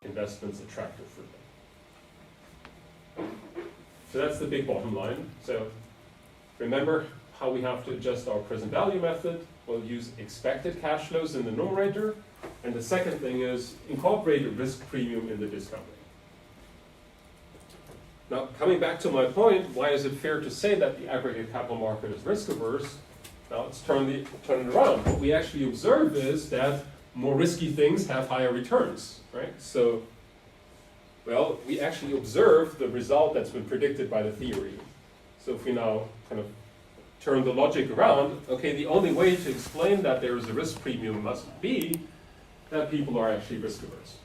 investments attractive for them. So that's the big bottom line. So remember how we have to adjust our present value method. We'll use expected cash flows in the numerator. And the second thing is incorporate a risk premium in the discount rate. Now, coming back to my point, why is it fair to say that the aggregate capital market is risk averse? Now let's turn it around. What we actually observe is that more risky things have higher returns, right? So, well, we actually observe the result that's been predicted by the theory. So if we now kind of turn the logic around, okay, the only way to explain that there is a risk premium must be that people are actually risk averse.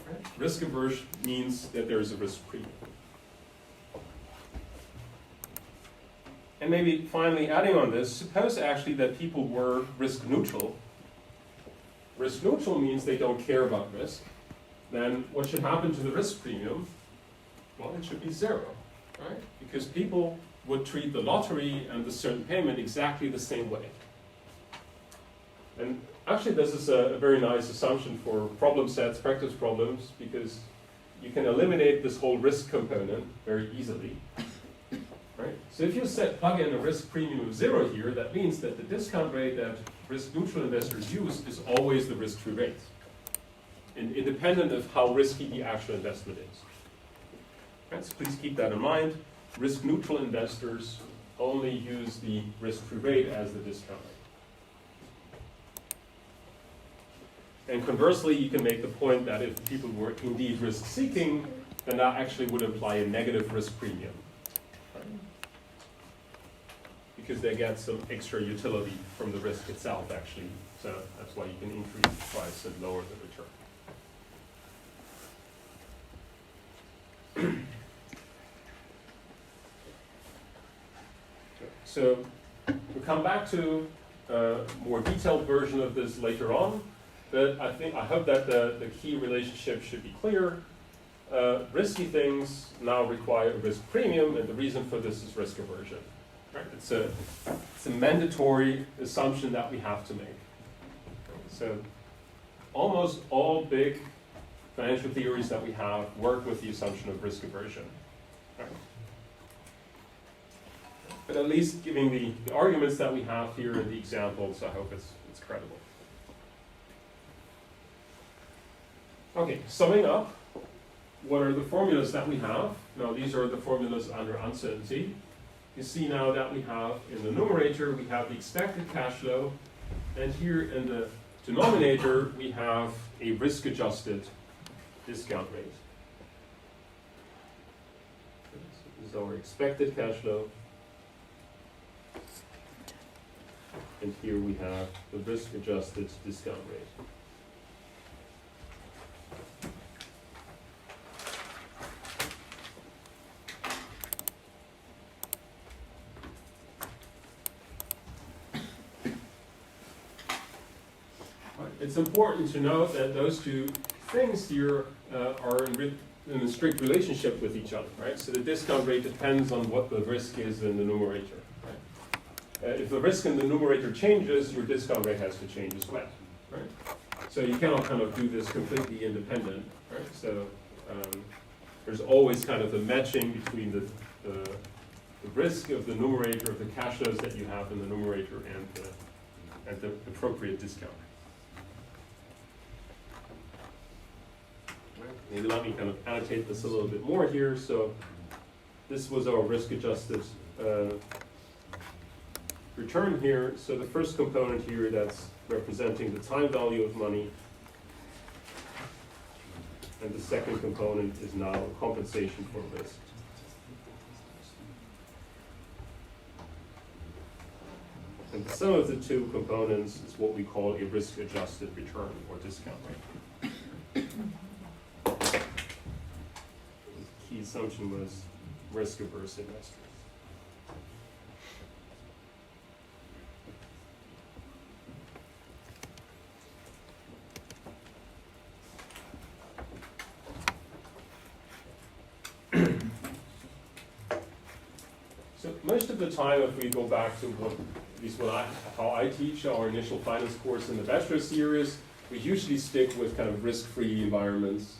Right? Risk averse means that there is a risk premium. And maybe finally adding on this, suppose actually that people were risk neutral. Risk neutral means they don't care about risk. Then what should happen to the risk premium? Well, it should be zero, right? Because people would treat the lottery and the certain payment exactly the same way. And actually this is a very nice assumption for problem sets, practice problems, because you can eliminate this whole risk component very easily. Right? So if you plug in a risk premium of 0 here, that means that the discount rate that risk-neutral investors use is always the risk-free rate, independent of how risky the actual investment is. Right? So please keep that in mind. Risk-neutral investors only use the risk-free rate as the discount rate. And conversely, you can make the point that if people were indeed risk-seeking, then that actually would imply a negative risk premium. Because they get some extra utility from the risk itself, actually. So that's why you can increase the price and lower the return. So we'll come back to a more detailed version of this later on. But I hope that the key relationship should be clear. Risky things now require a risk premium, and the reason for this is risk aversion. Right? It's a mandatory assumption that we have to make. So almost all big financial theories that we have work with the assumption of risk aversion. Right? But at least giving the arguments that we have here in the examples, I hope it's credible. Okay, summing up, what are the formulas that we have? Now these are the formulas under uncertainty. You see now that we have, in the numerator, we have the expected cash flow, and here in the denominator, we have a risk-adjusted discount rate. This is our expected cash flow. And here we have the risk-adjusted discount rate. It's important to note that those two things here are in a strict relationship with each other, right? So the discount rate depends on what the risk is in the numerator, right? If the risk in the numerator changes, your discount rate has to change as well, right? So you cannot kind of do this completely independent, right? So there's always kind of a matching between the risk of the numerator, of the cash flows that you have in the numerator, and the appropriate discount. Maybe let me kind of annotate this a little bit more here. So this was our risk-adjusted return here. So the first component here, that's representing the time value of money. And the second component is now compensation for risk. And the sum of the two components is what we call a risk-adjusted return or discount rate. The key assumption was risk-averse investors. So most of the time, if we go back to how I teach our initial finance course in the bachelor series, we usually stick with kind of risk-free environments.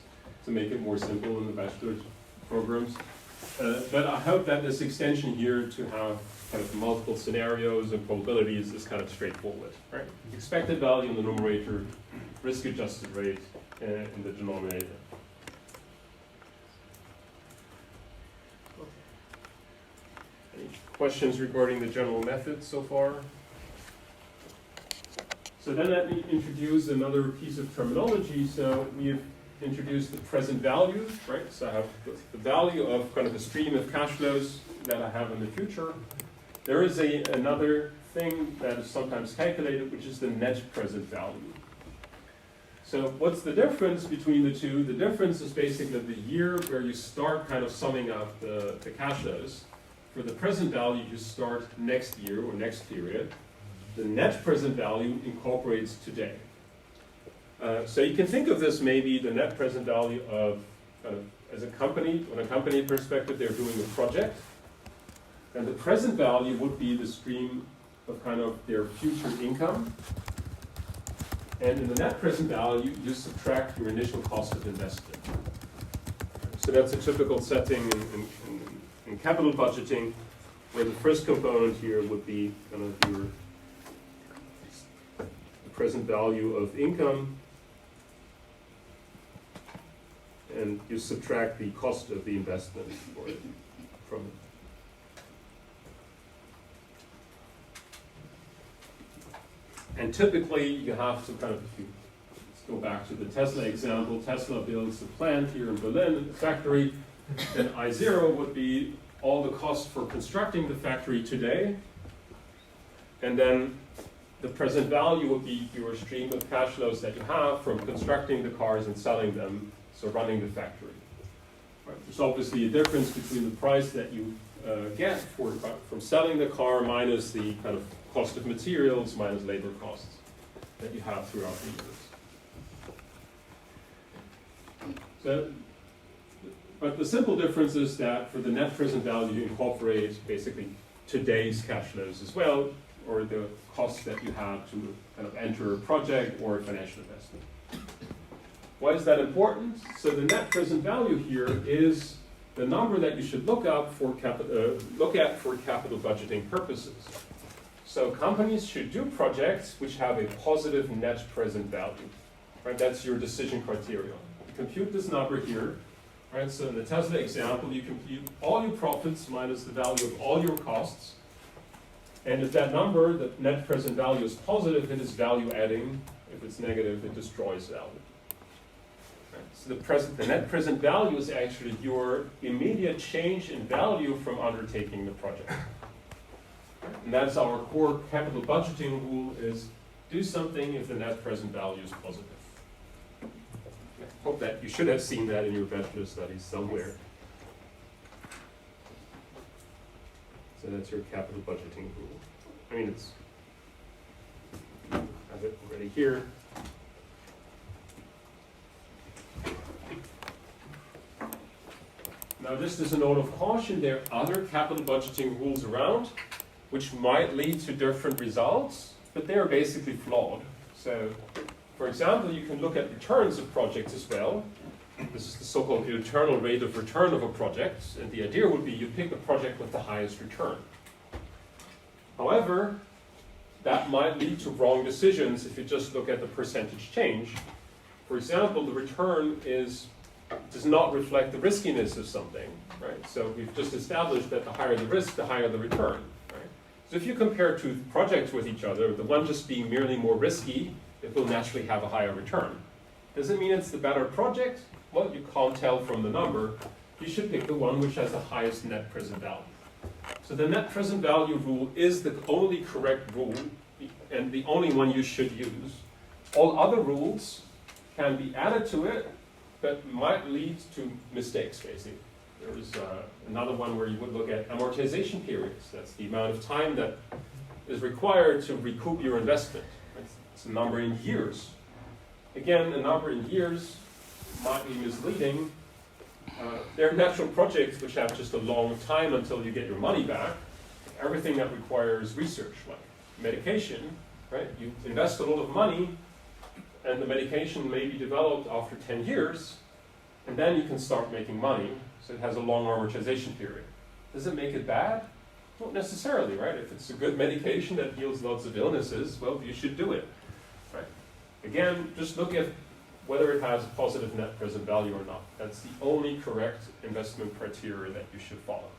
to make it more simple in the bachelor's programs. But I hope that this extension here to have kind of multiple scenarios and probabilities is kind of straightforward, right? Expected value in the numerator, risk-adjusted rate in the denominator. Any questions regarding the general method so far? So then let me introduce another piece of terminology. So we have introduced the present value, right? So I have the value of kind of the stream of cash flows that I have in the future. There is another thing that is sometimes calculated, which is the net present value. So what's the difference between the two? The difference is basically the year where you start kind of summing up the cash flows. For the present value, you start next year or next period. The net present value incorporates today. So you can think of this maybe the net present value of kind of as a company, on a company perspective, they're doing a project. And the present value would be the stream of kind of their future income. And in the net present value, you subtract your initial cost of investment. So that's a typical setting in capital budgeting, where the first component here would be kind of your present value of income, and you subtract the cost of the investment from it. And typically you have to kind of, let's go back to the Tesla example. Tesla builds a plant here in Berlin, a factory, then I0 would be all the costs for constructing the factory today, and then the present value would be your stream of cash flows that you have from constructing the cars and selling them, so running the factory. Right. There's obviously a difference between the price that you get from selling the car minus the kind of cost of materials minus labor costs that you have throughout the years. So, but the simple difference is that for the net present value, you incorporate basically today's cash flows as well, or the costs that you have to kind of enter a project or a financial investment. Why is that important? So the net present value here is the number that you should look at for capital budgeting purposes. So companies should do projects which have a positive net present value. Right? That's your decision criteria. You compute this number here. Right? So in the Tesla example, you compute all your profits minus the value of all your costs. And if that number, the net present value, is positive, it is value adding. If it's negative, it destroys value. Right? So the net present value is actually your immediate change in value from undertaking the project. And that's our core capital budgeting rule, is do something if the net present value is positive. I hope that you should have seen that in your bachelor studies somewhere. So that's your capital budgeting rule. I mean, I have it already here. Now this is a note of caution. There are other capital budgeting rules around which might lead to different results, but they are basically flawed. So, for example, you can look at returns of projects as well. This is the so-called internal rate of return of a project, and the idea would be you pick a project with the highest return. However, that might lead to wrong decisions if you just look at the percentage change. For example, the return does not reflect the riskiness of something, right? So we've just established that the higher the risk, the higher the return. So if you compare two projects with each other, the one just being merely more risky, it will naturally have a higher return. Does it mean it's the better project? Well, you can't tell from the number. You should pick the one which has the highest net present value. So the net present value rule is the only correct rule and the only one you should use. All other rules can be added to it, but might lead to mistakes, basically. There is another one where you would look at amortization periods. That's the amount of time that is required to recoup your investment. It's a number in years. Again, a number in years might be misleading. There are natural projects which have just a long time until you get your money back. Everything that requires research, like medication, right? You invest a lot of money, and the medication may be developed after 10 years, And then you can start making money, so it has a long amortization period. Does it make it bad? Not necessarily, right? If it's a good medication that heals lots of illnesses, well, you should do it, right? Again, just look at whether it has positive net present value or not. That's the only correct investment criteria that you should follow.